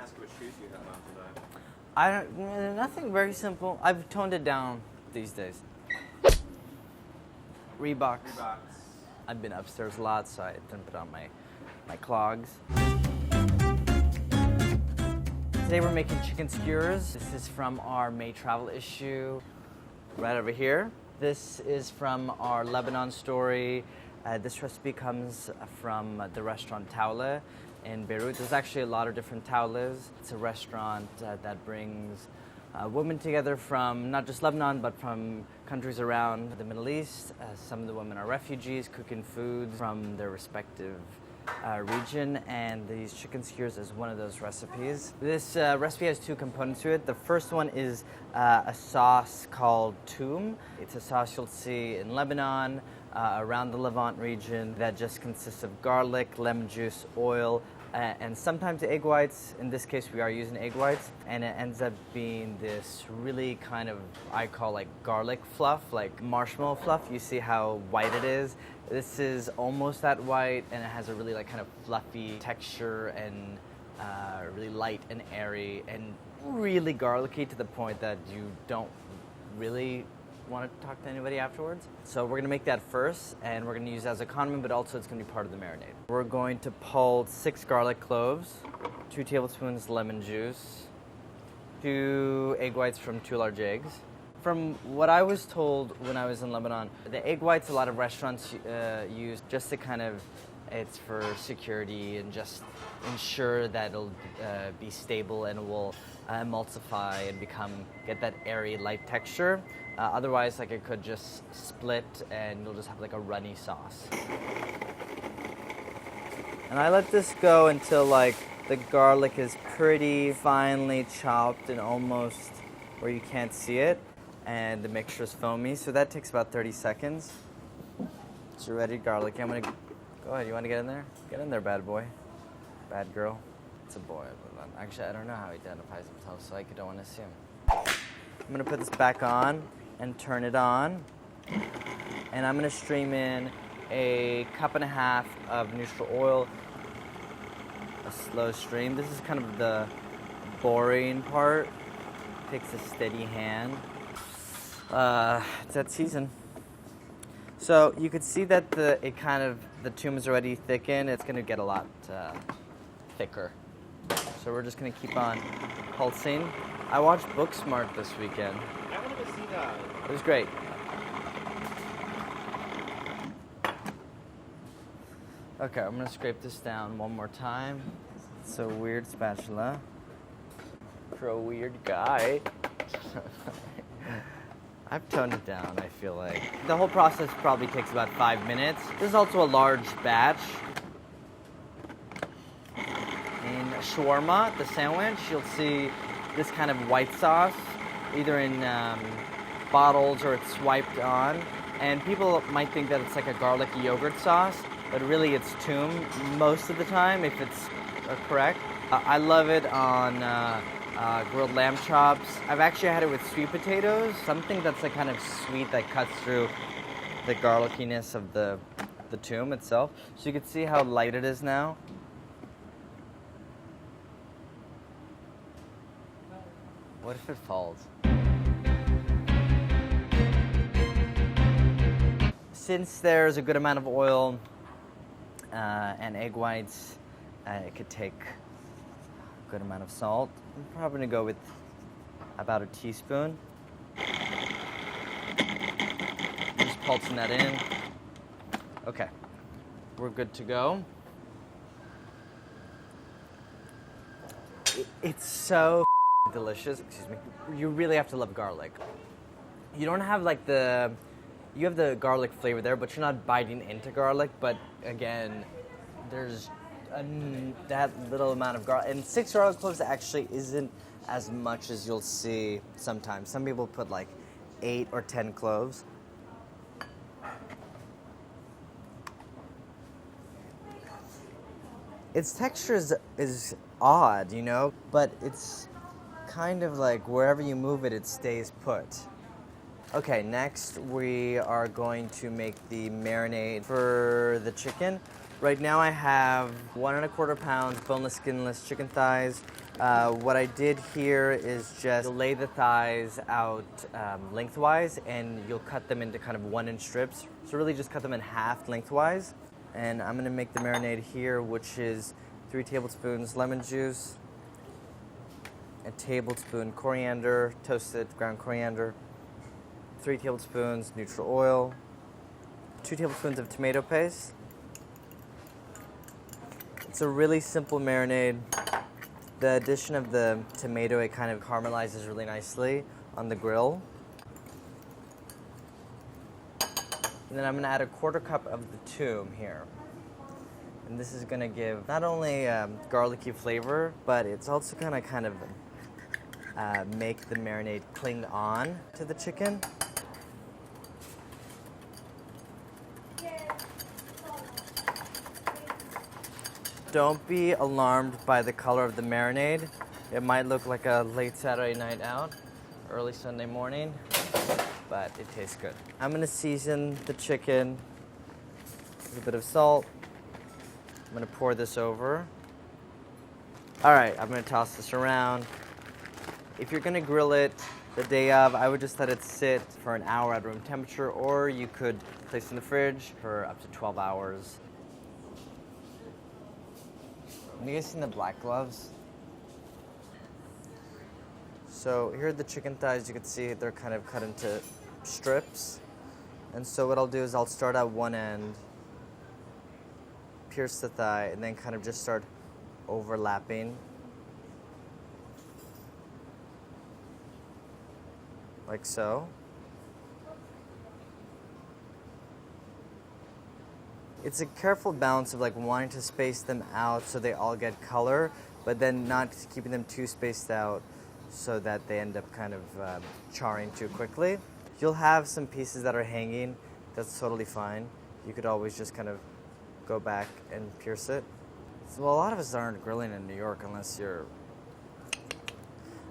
ask what shoes you have on today. Nothing very simple. I've toned it down these days. Reeboks. I've been upstairs a lot, so I didn't put on my clogs. Today we're making chicken skewers. This is from our May travel issue right over here. This is from our Lebanon story. This recipe comes from the restaurant Taula in Beirut. There's actually a lot of different Taulas. It's a restaurant that brings women together from not just Lebanon, but from countries around the Middle East. Some of the women are refugees cooking food from their respective region, and these chicken skewers is one of those recipes. This recipe has two components to it. The first one is a sauce called Toum. It's a sauce you'll see in Lebanon, around the Levant region, that just consists of garlic, lemon juice, oil, and sometimes egg whites. In this case, we are using egg whites, and it ends up being this really kind of, I call like garlic fluff, like marshmallow fluff. You see how white it is? This is almost that white, and it has a really like kind of fluffy texture and really light and airy and really garlicky to the point that you don't really want to talk to anybody afterwards. So we're going to make that first, and we're going to use it as a condiment, but also it's going to be part of the marinade. We're going to pulse 6 garlic cloves, 2 tablespoons lemon juice, 2 egg whites from 2 large eggs. From what I was told when I was in Lebanon, the egg whites a lot of restaurants use just to kind of, it's for security and just ensure that it'll be stable and it will emulsify and get that airy, light texture. Otherwise, like, it could just split and you'll just have like a runny sauce. And I let this go until like the garlic is pretty finely chopped and almost where you can't see it, and the mixture is foamy. So that takes about 30 seconds. It's ready garlic. I'm gonna go ahead. You want to get in there? Get in there, bad boy, bad girl. It's a boy. But actually, I don't know how he identifies himself, so I don't want to assume. I'm gonna put this back on and turn it on, and I'm gonna stream in a 1.5 cups of neutral oil, a slow stream. This is kind of the boring part. Takes a steady hand. It's that season. So you could see that the toom is already thickened. It's gonna get a lot thicker. So we're just gonna keep on pulsing. I watched Booksmart this weekend. I wanted to see that. It was great. Okay, I'm gonna scrape this down one more time. It's a weird spatula for a weird guy. I've toned it down, I feel like. The whole process probably takes about 5 minutes. This is also a large batch. In shawarma, the sandwich, you'll see this kind of white sauce, either in bottles or it's swiped on. And people might think that it's like a garlic yogurt sauce, but really it's toom most of the time, if it's correct. I love it on grilled lamb chops. I've actually had it with sweet potatoes, something that's like kind of sweet that cuts through the garlickiness of the toom itself. So you can see how light it is now. What if it falls? Since there's a good amount of oil and egg whites, it could take a good amount of salt. I'm probably gonna go with about a teaspoon. Just pulsing that in. Okay, we're good to go. It's so delicious. Excuse me. You really have to love garlic. You don't have like you have the garlic flavor there, but you're not biting into garlic. But again, there's that little amount of garlic. And 6 garlic cloves actually isn't as much as you'll see sometimes. Some people put like 8 or 10 cloves. Its texture is odd, you know, but it's kind of like wherever you move it, it stays put. Okay, next we are going to make the marinade for the chicken. Right now I have 1 1/4 pounds boneless, skinless chicken thighs, What I did here is just lay the thighs out lengthwise, and you'll cut them into kind of 1-inch strips. So really just cut them in half lengthwise. And I'm gonna make the marinade here, which is 3 tablespoons lemon juice, a tablespoon coriander, toasted ground coriander, 3 tablespoons neutral oil, 2 tablespoons of tomato paste. It's a really simple marinade. The addition of the tomato, it kind of caramelizes really nicely on the grill. And then I'm gonna add a 1/4 cup of the toom here. And this is gonna give not only garlicky flavor, but it's also gonna kind of make the marinade cling on to the chicken. Don't be alarmed by the color of the marinade. It might look like a late Saturday night out, early Sunday morning, but it tastes good. I'm gonna season the chicken with a bit of salt. I'm gonna pour this over. All right, I'm gonna toss this around. If you're gonna grill it the day of, I would just let it sit for an hour at room temperature, or you could place it in the fridge for up to 12 hours. Have you guys seen the black gloves? So here are the chicken thighs. You can see they're kind of cut into strips. And so what I'll do is I'll start at one end, pierce the thigh, and then kind of just start overlapping. Like so. It's a careful balance of like wanting to space them out so they all get color, but then not keeping them too spaced out so that they end up kind of charring too quickly. You'll have some pieces that are hanging. That's totally fine. You could always just kind of go back and pierce it. Well, a lot of us aren't grilling in New York unless you're...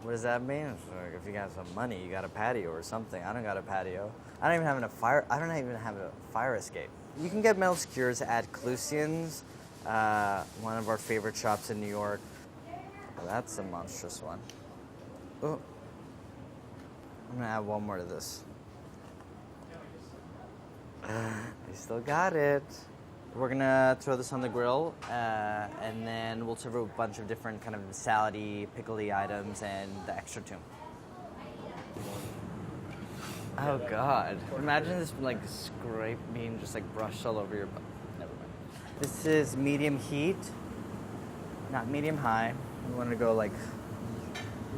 What does that mean? It's like if you got some money, you got a patio or something. I don't got a patio. I don't even have a fire escape. You can get metal skewers at Clusian's, one of our favorite shops in New York. Well, that's a monstrous one. Oh, I'm gonna add one more to this. They still got it. We're gonna throw this on the grill, and then we'll serve it with a bunch of different kind of salady, pickly items and the extra toom. Oh God! Imagine this like scrape being just like brushed all over your butt. Never mind. This is medium heat, not medium high. We want to go like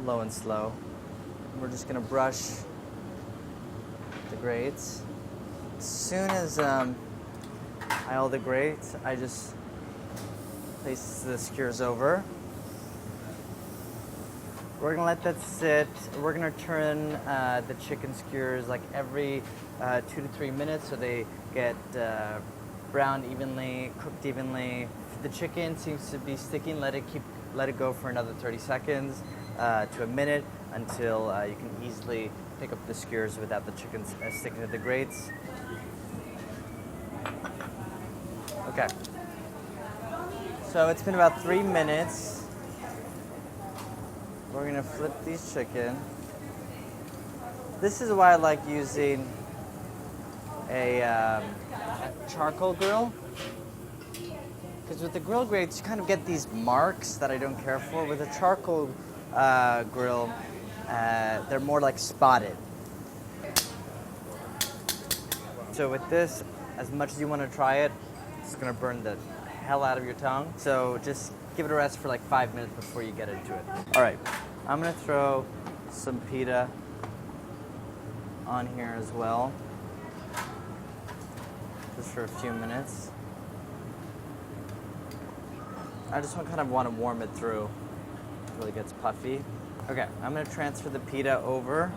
low and slow. We're just gonna brush the grates. As soon as I all the grates, I just place the skewers over. We're gonna let that sit. We're gonna turn the chicken skewers like every 2 to 3 minutes so they get browned evenly, cooked evenly. If the chicken seems to be sticking, let it go for another 30 seconds to a minute until you can easily pick up the skewers without the chicken sticking to the grates. Okay. So it's been about 3 minutes. We're gonna flip these chicken. This is why I like using a charcoal grill. Because with the grill grates, you kind of get these marks that I don't care for. With a charcoal grill, they're more like spotted. So with this, as much as you want to try it, it's gonna burn the hell out of your tongue. So just give it a rest for like 5 minutes before you get into it. All right, I'm gonna throw some pita on here as well, just for a few minutes. I just kind of want to warm it through until it gets puffy. Okay, I'm gonna transfer the pita over.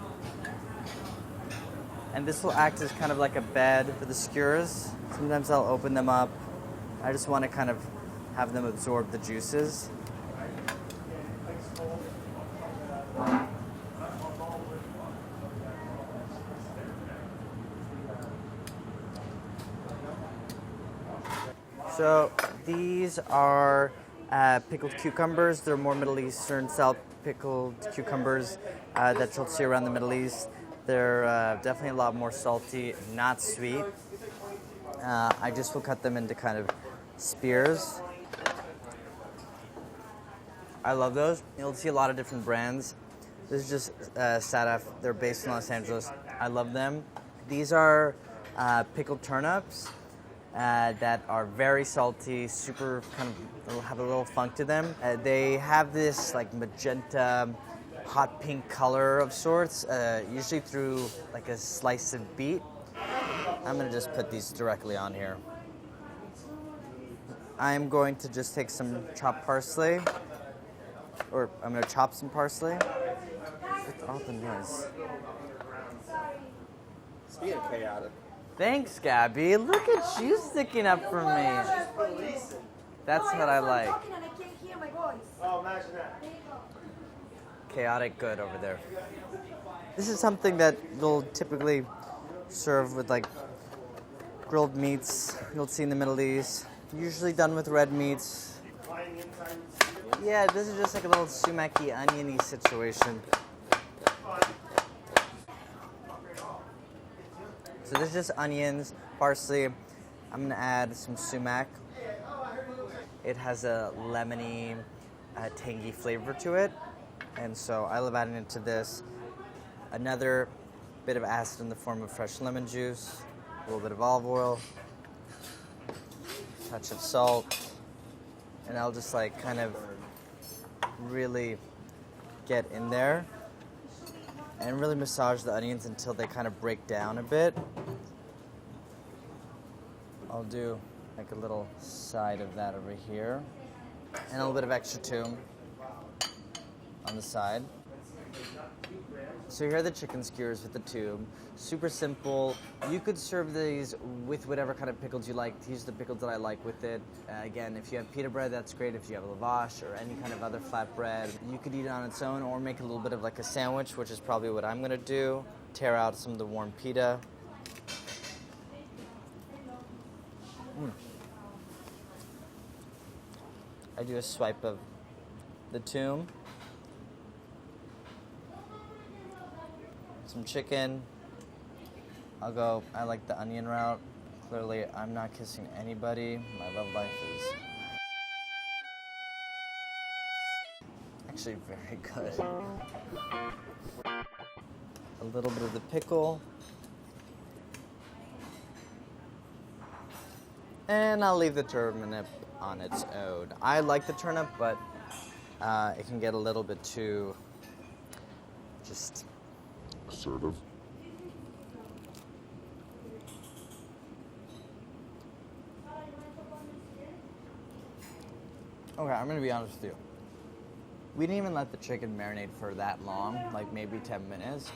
And this will act as kind of like a bed for the skewers. Sometimes I'll open them up. I just want to kind of have them absorb the juices. So these are pickled cucumbers. They're more Middle Eastern style pickled cucumbers that you'll see around the Middle East. They're definitely a lot more salty, not sweet. I just will cut them into kind of spears. I love those. You'll see a lot of different brands. This is just Sadaf. They're based in Los Angeles. I love them. These are pickled turnips that are very salty, super kind of have a little funk to them. They have this like magenta, hot pink color of sorts, usually through like a slice of beet. I'm gonna just put these directly on here. I'm going to just take some chopped parsley, or I'm gonna chop some parsley. What's all the noise? Speaking of chaotic. Thanks, Gabby. Look at you sticking up for me. That's what I like. Oh, imagine that. Chaotic good over there. This is something that you'll typically serve with like grilled meats you'll see in the Middle East. Usually done with red meats. Yeah, this is just like a little sumaki, oniony situation. So this is just onions, parsley. I'm gonna add some sumac. It has a lemony, tangy flavor to it. And so I love adding it to this. Another bit of acid in the form of fresh lemon juice, a little bit of olive oil, touch of salt, and I'll just like kind of really get in there and really massage the onions until they kind of break down a bit. I'll do like a little side of that over here, and a little bit of extra toom on the side. So here are the chicken skewers with the toom. Super simple. You could serve these with whatever kind of pickles you like. These are the pickles that I like with it. Again, if you have pita bread, that's great. If you have lavash or any kind of other flat bread, you could eat it on its own or make a little bit of like a sandwich, which is probably what I'm gonna do. Tear out some of the warm pita. I do a swipe of the toom. Some chicken. I like the onion route. Clearly, I'm not kissing anybody. My love life is actually very good. A little bit of the pickle. And I'll leave the turnip on its own. I like the turnip, but it can get a little bit too just assertive. Okay, I'm gonna be honest with you. We didn't even let the chicken marinate for that long, like maybe 10 minutes,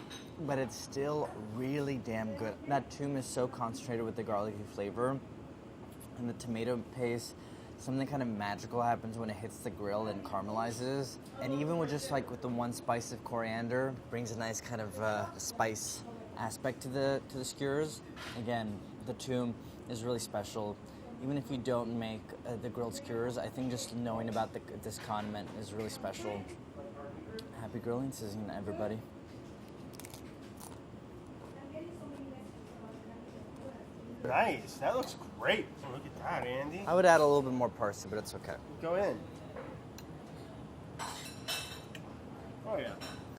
but it's still really damn good. That toom is so concentrated with the garlicky flavor and the tomato paste. Something kind of magical happens when it hits the grill and caramelizes. And even with just like with the one spice of coriander, brings a nice kind of spice aspect to the skewers. Again, the toom is really special. Even if you don't make the grilled skewers, I think just knowing about this condiment is really special. Happy grilling season, everybody. Nice. That looks great. Look at that, Andy. I would add a little bit more parsley, but it's okay. Go in. Oh, yeah.